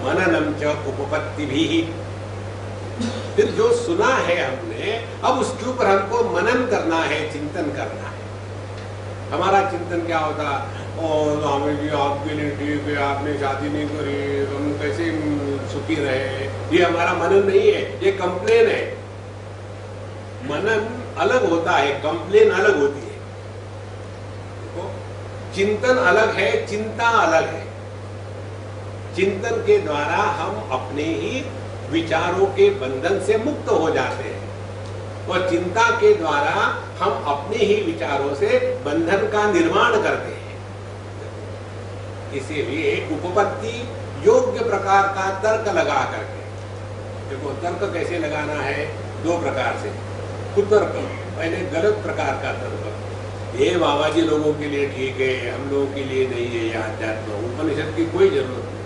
मननम च उपपत्तिभिः। फिर जो सुना है हमने, अब उसके ऊपर हमको मनन करना है, चिंतन करना है। हमारा चिंतन क्या होता, और स्वामी जी आपके लिए ठीक है, आपने शादी नहीं करी, हम कैसे सुखी रहे, ये हमारा मनन नहीं है, ये कंप्लेन है। मनन अलग होता है, कंप्लेन अलग होती है। देखो, चिंतन अलग है, चिंता अलग है। चिंतन के द्वारा हम अपने ही विचारों के बंधन से मुक्त हो जाते हैं, और चिंता के द्वारा हम अपने ही विचारों से बंधन का निर्माण करते हैं। इसीलिए उपपत्ति योग्य प्रकार का तर्क लगा करके, देखो तर्क कैसे लगाना है, दो प्रकार से। कुतर्क, पहले गलत प्रकार का तर्क, ये बाबा जी लोगों के लिए ठीक है, हम लोगों के लिए नहीं है, ये अध्यात्म उपनिषद की कोई जरूरत नहीं।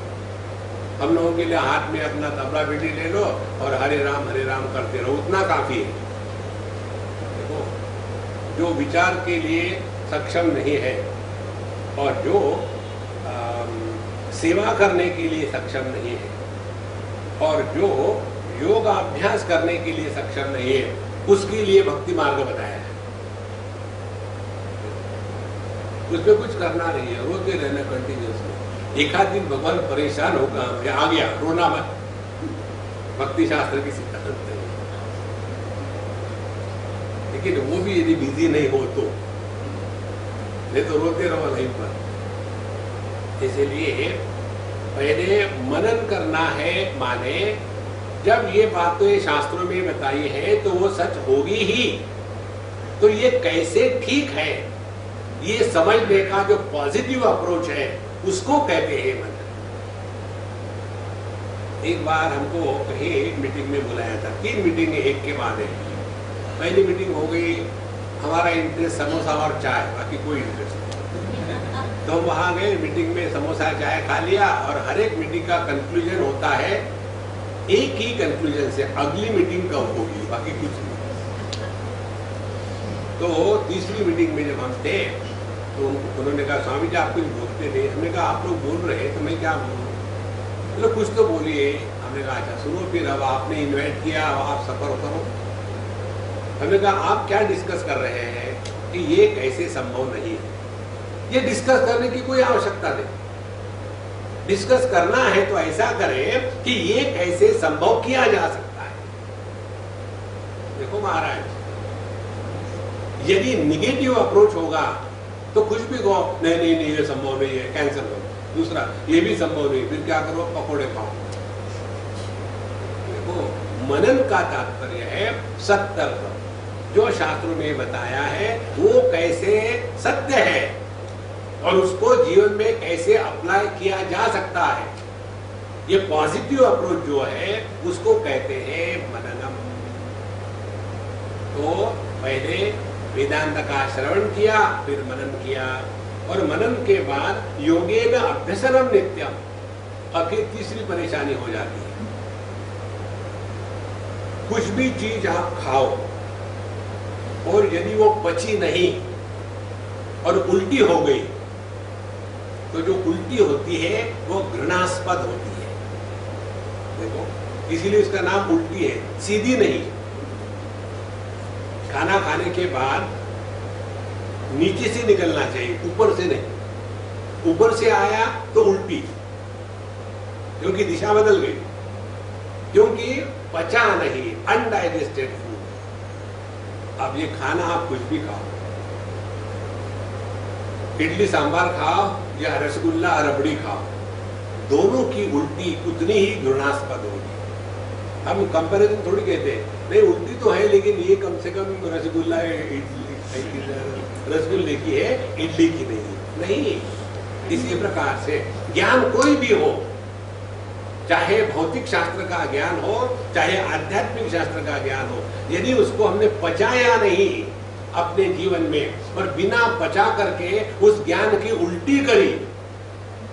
हम लोगों के लिए हाथ में अपना तबला बेटी ले लो और हरे राम करते रहो, उतना काफी है। देखो, जो विचार के लिए सक्षम नहीं है और जो सेवा करने के लिए सक्षम नहीं है और जो योग अभ्यास करने के लिए सक्षम नहीं है, उसके लिए भक्ति मार्ग बताया है। उसमें कुछ करना नहीं है, रोते रहना कंटिन्यूसली। एक आध दिन भगवान परेशान होगा, आ गया, रोना मत, भक्ति शास्त्र की सिद्धांत है। लेकिन वो भी यदि बिजी नहीं हो तो, नहीं तो रोते रहो लाइफ पर। इसलिए पहले मनन करना है, माने जब ये बातें शास्त्रों में बताई है तो वो सच होगी ही, तो ये कैसे ठीक है, ये समझने का जो पॉजिटिव अप्रोच है उसको कहते हैं मनन। एक बार हमको कहीं मीटिंग में बुलाया था, 3 मीटिंग एक के बाद है। पहली मीटिंग हो गई, हमारा इंटरेस्ट समोसा और चाय, बाकी कोई इंटरेस्ट नहीं। तो वहां गए, मीटिंग में समोसा चाय खा लिया, और हर एक मीटिंग का कंक्लूजन होता है एक ही कंक्लूजन से, अगली मीटिंग कब होगी, बाकी कुछ नहीं। तो तीसरी मीटिंग में जब हम थे तो उन्होंने कहा, स्वामी जी आप कुछ बोलते नहीं। हमने कहा आप लोग बोल रहे हैं तो मैं क्या बोलूँ, मतलब कुछ तो बोलिए। हमने कहा अच्छा सुनो, फिर अब आपने इन्वाइट किया, अब आप सफर करो। हमने कहा आप क्या डिस्कस कर रहे हैं कि ये कैसे संभव नहीं है, ये डिस्कस करने की कोई आवश्यकता नहीं। डिस्कस करना है तो ऐसा करें कि ये कैसे संभव किया जा सकता है। देखो महाराज, यदि निगेटिव अप्रोच होगा तो कुछ भी कहो, नहीं ये संभव नहीं है, कैंसिल करो। दूसरा, ये भी संभव नहीं, फिर क्या करो, पकोड़े खाओ। देखो, मनन का तात्पर्य है सत्तर्क, जो शास्त्रों में बताया है वो कैसे सत्य है और उसको जीवन में कैसे अप्लाई किया जा सकता है। ये पॉजिटिव अप्रोच जो है उसको कहते हैं मननम। तो पहले वेदांत का श्रवण किया, फिर मनन किया, और मनन के बाद योगेन अभ्यसनम नित्यम। अब फिर तीसरी परेशानी हो जाती है, कुछ भी चीज आप खाओ और यदि वो पची नहीं और उल्टी हो गई, तो जो उल्टी होती है वो घृणास्पद होती है। देखो, इसीलिए इसका नाम उल्टी है, सीधी नहीं। खाना खाने के बाद नीचे से निकलना चाहिए, ऊपर से नहीं। ऊपर से आया तो उल्टी, क्योंकि दिशा बदल गई, क्योंकि पचा नहीं, अनडाइजेस्टेड फूड। अब ये खाना आप कुछ भी खाओ, इडली सांबार खाओ या रसगुल्ला रबड़ी खाओ, दोनों की उल्टी उतनी ही घृणास्पद होगी। हम कंपैरिजन थोड़ी कहते हैं, नहीं उल्टी तो है लेकिन ये कम से कम रसगुल्ला रसगुल्ले की है, इडली की नहीं। इसी प्रकार से ज्ञान कोई भी हो, चाहे भौतिक शास्त्र का ज्ञान हो, चाहे आध्यात्मिक शास्त्र का ज्ञान हो, यदि उसको हमने पचाया नहीं अपने जीवन में और बिना पचा करके उस ज्ञान की उल्टी करी,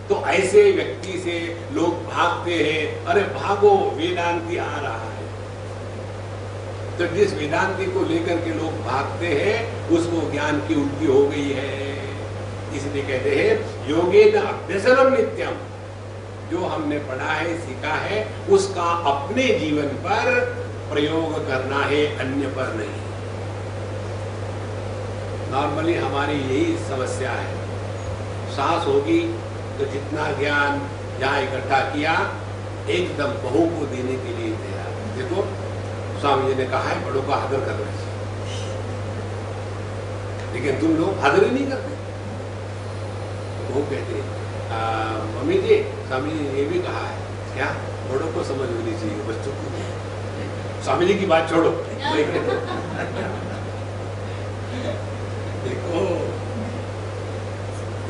तो ऐसे व्यक्ति से लोग भागते हैं, अरे भागो वेदांती आ रहा है। तो जिस वेदांती को लेकर के लोग भागते हैं उसको ज्ञान की उल्टी हो गई है। इसलिए कहते हैं योगेन अभ्यसनम नित्यम। जो हमने पढ़ा है, सीखा है, उसका अपने जीवन पर प्रयोग करना है, अन्य पर नहीं। नॉर्मली हमारी यही समस्या है। सास होगी तो जितना ज्ञान यहाँ इकट्ठा किया एकदम बहू को देने के लिए तैयार। देखो स्वामी जी ने कहा है बड़ों का आदर करना चाहिए, लेकिन तुम लोग आदर ही नहीं करते। वो कहते मम्मी जी, स्वामी जी ने ये भी कहा है, क्या बड़ों को समझ होनी चाहिए, बच्चों को नहीं। स्वामी जी की बात छोड़ो। देखो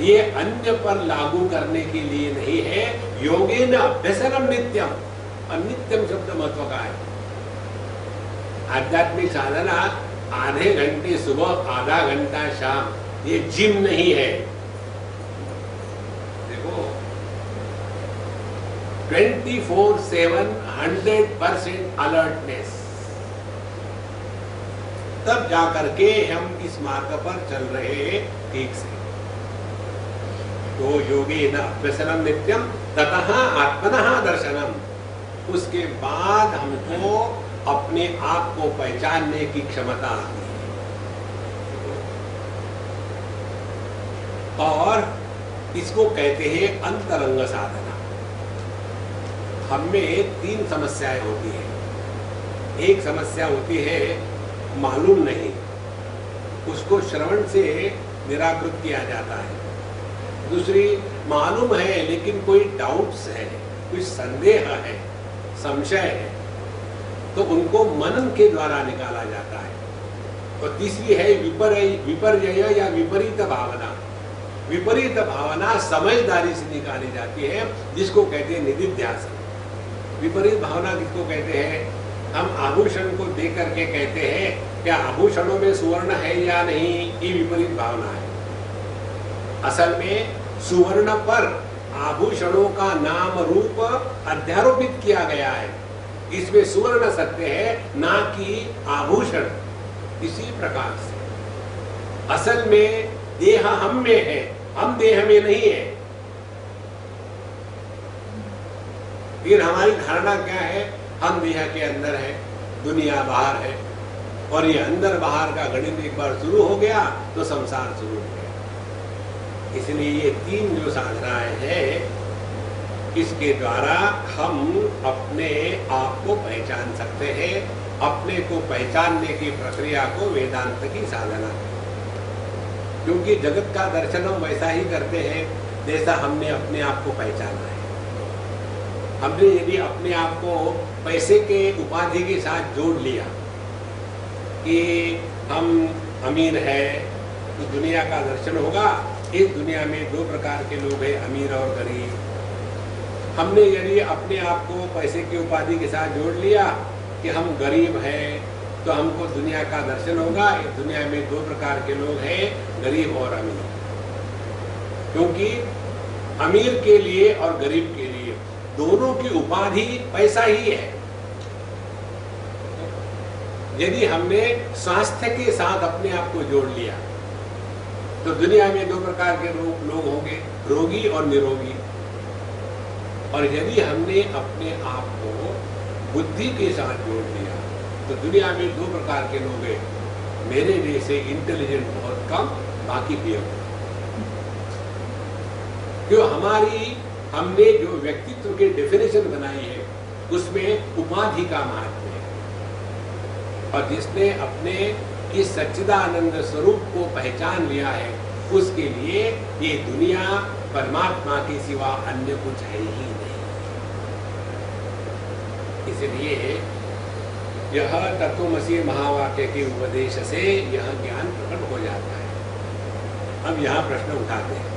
ये अन्य पर लागू करने के लिए नहीं है। योगेन अभ्यसनम नित्यम, और नित्यम शब्द महत्व का है। आध्यात्मिक साधना आधे घंटे सुबह, आधा घंटा शाम, ये जिम नहीं है। देखो 24/7 100% अलर्टनेस, तब जाकर के हम इस मार्ग पर चल रहे हैं ठीक से। तो योगेन अभ्यसनम नित्यम ततः आत्मनः दर्शनम, उसके बाद हमको अपने आप को पहचानने की क्षमता आती है। और इसको कहते हैं अंतरंग साधना। हमें 3 समस्याएं होती है। एक समस्या होती है मालूम नहीं, उसको श्रवण से निराकृत किया जाता है। दूसरी मालूम है लेकिन कोई डाउट्स है, कोई संदेह है, संशय है, तो उनको मनन के द्वारा निकाला जाता है। और तीसरी है विपर्यय या विपरीत भावना। विपरीत भावना समझदारी से निकाली जाती है, जिसको कहते हैं निधिध्यासन। विपरीत भावना किसको कहते हैं? हम आभूषण को देख करके कहते हैं क्या आभूषणों में सुवर्ण है या नहीं, ये विपरीत भावना है। असल में सुवर्ण पर आभूषणों का नाम रूप अध्यारोपित किया गया है। इसमें सुवर्ण सत्य है, ना कि आभूषण। इसी प्रकार से असल में देह हम में है, हम देह में नहीं है। फिर हमारी धारणा क्या है? हम देह के अंदर है, दुनिया बाहर है, और ये अंदर बाहर का गणित एक बार शुरू हो गया तो संसार शुरू हो गया। इसलिए ये 3 जो साधनाएं हैं, इसके द्वारा हम अपने आप को पहचान सकते हैं। अपने को पहचानने की प्रक्रिया को वेदांत की साधना, क्योंकि जगत का दर्शन हम वैसा ही करते हैं जैसा हमने अपने आप को पहचाना है। हमने यदि अपने आप को पैसे के उपाधि के साथ जोड़ लिया कि हम अमीर है तो दुनिया का दर्शन होगा। इस दुनिया में 2 प्रकार के लोग हैं, अमीर और गरीब। हमने यदि अपने आप को पैसे की उपाधि के साथ जोड़ लिया कि हम गरीब हैं तो हमको दुनिया का दर्शन होगा। इस दुनिया में 2 प्रकार के लोग हैं, गरीब और अमीर। क्योंकि अमीर के लिए और गरीब के लिए दोनों की उपाधि पैसा ही है। यदि हमने स्वास्थ्य के साथ अपने आप को जोड़ लिया तो दुनिया में 2 प्रकार के लोग होंगे, रोगी और निरोगी। और यदि हमने अपने आप को बुद्धि के साथ जोड़ लिया तो दुनिया में 2 प्रकार के लोग हैं, मेरे जैसे इंटेलिजेंट बहुत कम, बाकी बेवकूफ। जो हमने जो व्यक्तित्व की डेफिनेशन बनाई है उसमें उपाधि का महत्व है। और जिसने अपने इस सच्चिदानंद स्वरूप को पहचान लिया है, उसके लिए ये दुनिया परमात्मा के सिवा अन्य कुछ है ही नहीं। इसलिए यह तत्वमसि महावाक्य के उपदेश से यह ज्ञान प्रकट हो जाता है। अब यहाँ प्रश्न उठाते हैं,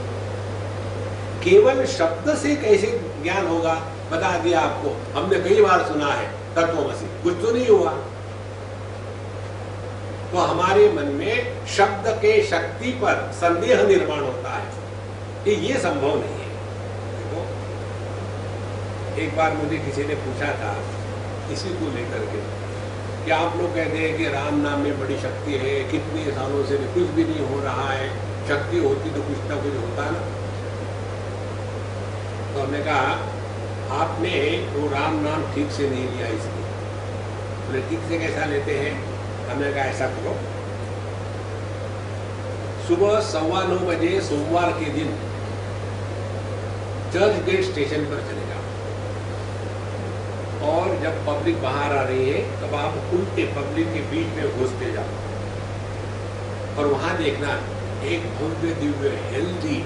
केवल शब्द से कैसे ज्ञान होगा? बता दिया आपको, हमने कई बार सुना है तत्वमसि, कुछ तो नहीं हुआ। तो हमारे मन में शब्द के शक्ति पर संदेह निर्माण होता है कि ये संभव नहीं है। देखो, एक बार मुझे किसी ने पूछा था इसी को लेकर के कि आप लोग कहते हैं कि राम नाम में बड़ी शक्ति है, कितने सालों से कुछ भी नहीं हो रहा है, शक्ति होती तो कुछ ना कुछ होता ना। तो हमने कहा आपने वो राम नाम ठीक से नहीं लिया इसलिए। बोले ठीक से कैसा लेते हैं? हमने कहा ऐसा करो, सुबह 9:15 बजे सोमवार के दिन चर्च गेट स्टेशन पर चले जाओ, और जब पब्लिक बाहर आ रही है तब आप उल्टे पब्लिक के बीच में घुसते जाओ, और वहां देखना एक भव्य दिव्य हेल्दी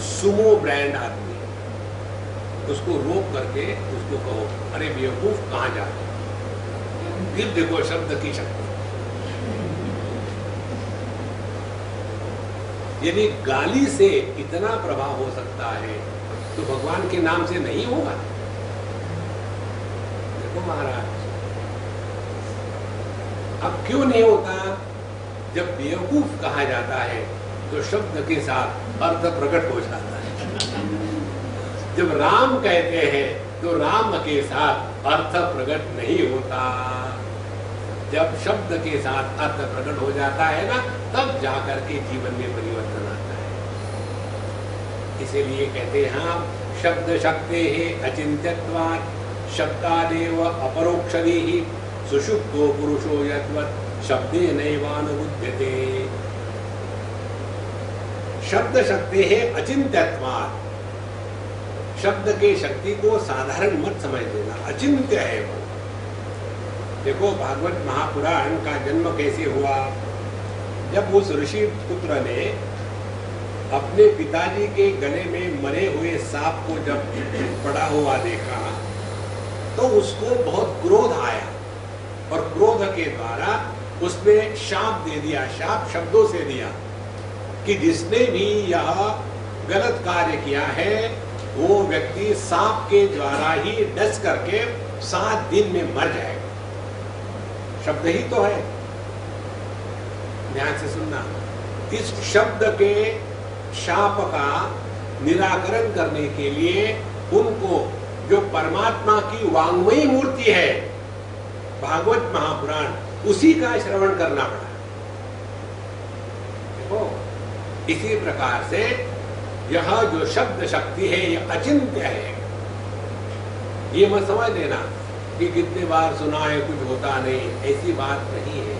सुमो ब्रांड आदमी, उसको रोक करके उसको कहो, अरे बेवकूफ कहाँ जा रहे हो? फिर देखो शब्द की शक्ति। यदि गाली से इतना प्रभाव हो सकता है तो भगवान के नाम से नहीं होगा। देखो महाराज, अब क्यों नहीं होता? जब बेवकूफ कहा जाता है तो शब्द के साथ अर्थ प्रकट हो जाता है। जब राम कहते हैं तो राम के साथ अर्थ प्रकट नहीं होता। जब शब्द के साथ अर्थ प्रकट हो जाता है ना, तब जाकर के जीवन में परिवर्तन आता है। इसीलिए कहते हैं हम शब्द शक्ति अचिंत्यत्वात् शब्दादेव अपरोक्षदि सुषुप्तो पुरुषो यद्वत् शब्दे नैवानुबुध्यते। शब्द शक्ति है अचिंत्यत्वात्, शब्द के शक्ति को साधारण मत समझ लेना, अचिंत्य है वो। देखो भागवत महापुराण का जन्म कैसे हुआ? जब उस ऋषि पुत्र ने अपने पिताजी के गले में मरे हुए सांप को जब पड़ा हुआ देखा तो उसको बहुत क्रोध आया, और क्रोध के द्वारा उसने शाप दे दिया। शाप शब्दों से दिया कि जिसने भी यह गलत कार्य किया है वो व्यक्ति सांप के द्वारा ही डस करके 7 दिन में मर जाएगा। शब्द ही तो है, ध्यान से सुनना। इस शब्द के शाप का निराकरण करने के लिए उनको जो परमात्मा की वांग्मयी मूर्ति है भागवत महापुराण, उसी का श्रवण करना पड़ा। देखो इसी प्रकार से यह जो शब्द शक्ति है ये अचिंत्य है। ये मत समझ लेना कि कितने बार सुना है कुछ होता नहीं, ऐसी बात नहीं है।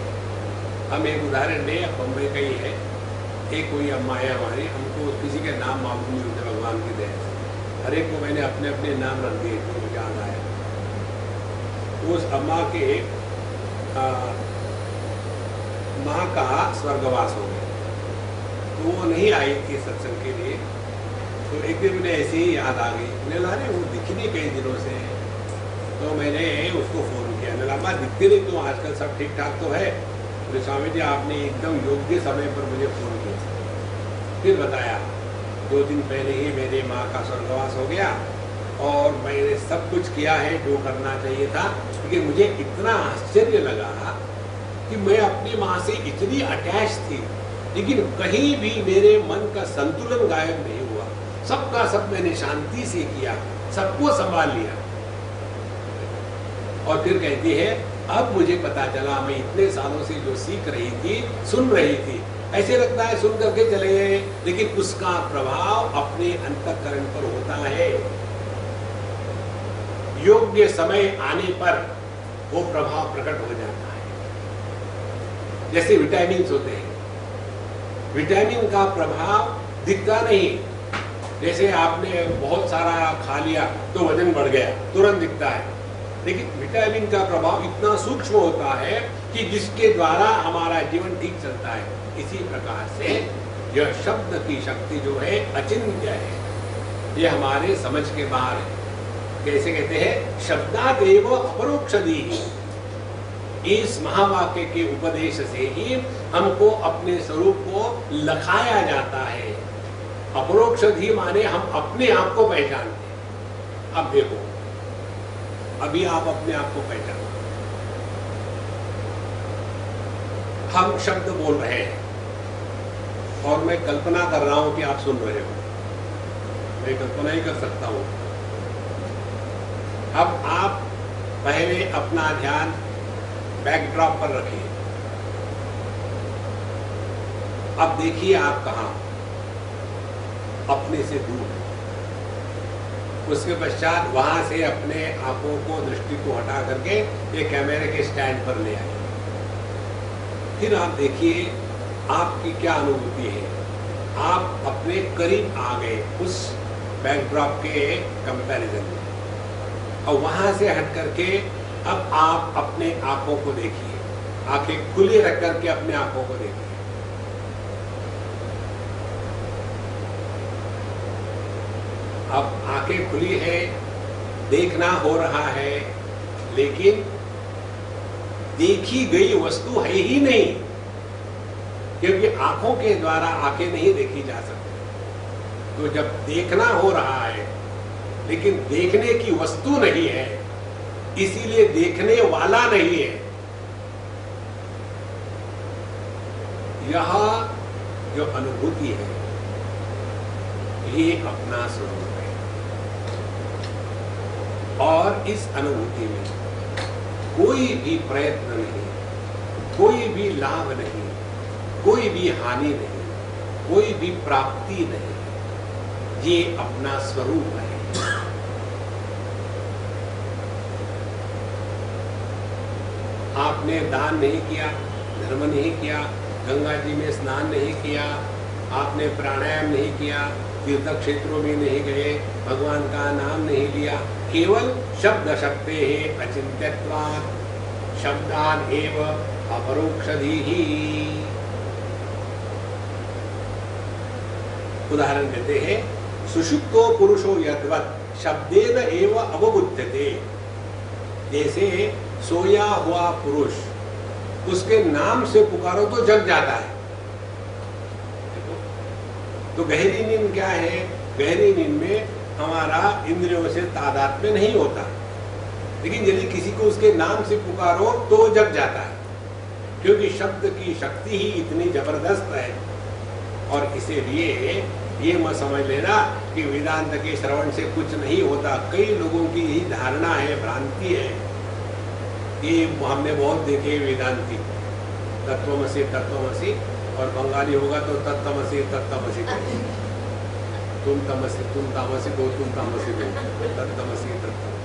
हम एक उदाहरण ले, बम्बई का ही है। एक कोई अम्मा है हमारी, हमको किसी के नाम मालूम नहीं होते भगवान की दया से। हर एक को मैंने अपने अपने नाम रख दिए तो मुझे याद आया। उस अम्मा के माँ का स्वर्गवास हो गया, तो वो नहीं आई थी सत्संग के लिए। तो एक दिन मुझे ऐसे ही याद आ गई, मैंने कहा अरे वो दिखी नहीं कई दिनों से। तो मैंने उसको फोन किया, मैंने कहा दिखते नहीं तो आजकल सब ठीक ठाक तो है? बोले स्वामी जी आपने एकदम योग्य समय पर मुझे फोन किया। फिर बताया 2 दिन पहले ही मेरे माँ का स्वर्गवास हो गया और मैंने सब कुछ किया है जो करना चाहिए था, लेकिन मुझे इतना आश्चर्य लगा कि मैं अपनी माँ से इतनी अटैच थी, लेकिन कहीं भी मेरे मन का संतुलन गायब नहीं हुआ। सबका सब मैंने शांति से किया, सबको संभाल लिया। और फिर कहती है अब मुझे पता चला मैं इतने सालों से जो सीख रही थी, सुन रही थी, ऐसे लगता है सुन करके चले गए, लेकिन उसका प्रभाव अपने अंतःकरण पर होता है। योग्य समय आने पर वो प्रभाव प्रकट हो जाता है। जैसे विटामिन होते हैं, विटामिन का प्रभाव दिखता नहीं। जैसे आपने बहुत सारा खा लिया तो वजन बढ़ गया, तुरंत दिखता है, लेकिन विटामिन का प्रभाव इतना सूक्ष्म होता है कि जिसके द्वारा हमारा जीवन ठीक चलता है। इसी प्रकार से यह शब्द की शक्ति जो है अचिंत्य है, ये हमारे समझ के बाहर है। कैसे कहते हैं? शब्दादेव अपरोक्षदि। इस महावाक्य के उपदेश से ही हमको अपने स्वरूप को लखाया जाता है। अपरोक्षदि माने हम अपने आप को पहचानते हैं। अब देखो, अभी आप अपने आप को पहचानो। हम शब्द बोल रहे हैं और मैं कल्पना कर रहा हूं कि आप सुन रहे हो। मैं कल्पना ही कर सकता हूं। अब आप पहले अपना ध्यान बैकड्रॉप पर रखिए। अब देखिए आप कहां? अपने से दूर। उसके पश्चात वहां से अपने आंखों को, दृष्टि को हटा करके ये कैमरे के स्टैंड पर ले आए। फिर आप देखिए आपकी क्या अनुभूति है। आप अपने करीब आ गए उस बैकड्रॉप के कंपैरिजन में, और वहां से हट करके अब आप अपने आंखों को देखिए, आंखें खुली रख करके अपने आंखों को देखिए। अब आंखें खुली है, देखना हो रहा है, लेकिन देखी गई वस्तु है ही नहीं, क्योंकि आंखों के द्वारा आंखें नहीं देखी जा सकती। तो जब देखना हो रहा है लेकिन देखने की वस्तु नहीं है, इसीलिए देखने वाला नहीं है, यह जो अनुभूति है ये अपना स्वरूप है। और इस अनुभूति में कोई भी प्रयत्न नहीं, कोई भी लाभ नहीं, कोई भी हानि नहीं, कोई भी प्राप्ति नहीं, ये अपना स्वरूप है। आपने दान नहीं किया, धर्म नहीं किया, गंगा जी में स्नान नहीं किया, आपने प्राणायाम नहीं किया, तीर्थ क्षेत्रों में नहीं गए, भगवान का नाम नहीं लिया, केवल शब्द शक्ते है अचिंत्यत्वात्, शब्दान एव अपरोक्षधीहि। उदाहरण देते हैं, सुषुप्तो पुरुषो यद्वत् शब्देन एव अवबुध्यते। जैसे सोया हुआ पुरुष, उसके नाम से पुकारो तो जग जाता है। तो गहरी नींद क्या है? गहरी नींद में हमारा इंद्रियों से तादात्म्य नहीं होता, लेकिन यदि किसी को उसके नाम से पुकारो तो जग जाता है, क्योंकि शब्द की शक्ति ही इतनी जबरदस्त है। और इसीलिए ये मत समझ लेना कि वेदांत के श्रवण से कुछ नहीं होता। कई लोगों की यही धारणा है, भ्रांति है। ये हमने बहुत देखे वेदांती, तत्वमसि तत्वमसि, और बंगाली होगा तो तत्तमसि तत्तमसि, तुम तमसि तुम तामसि दो, तुम तामसि दो, तत्तमसि तत्तमसि।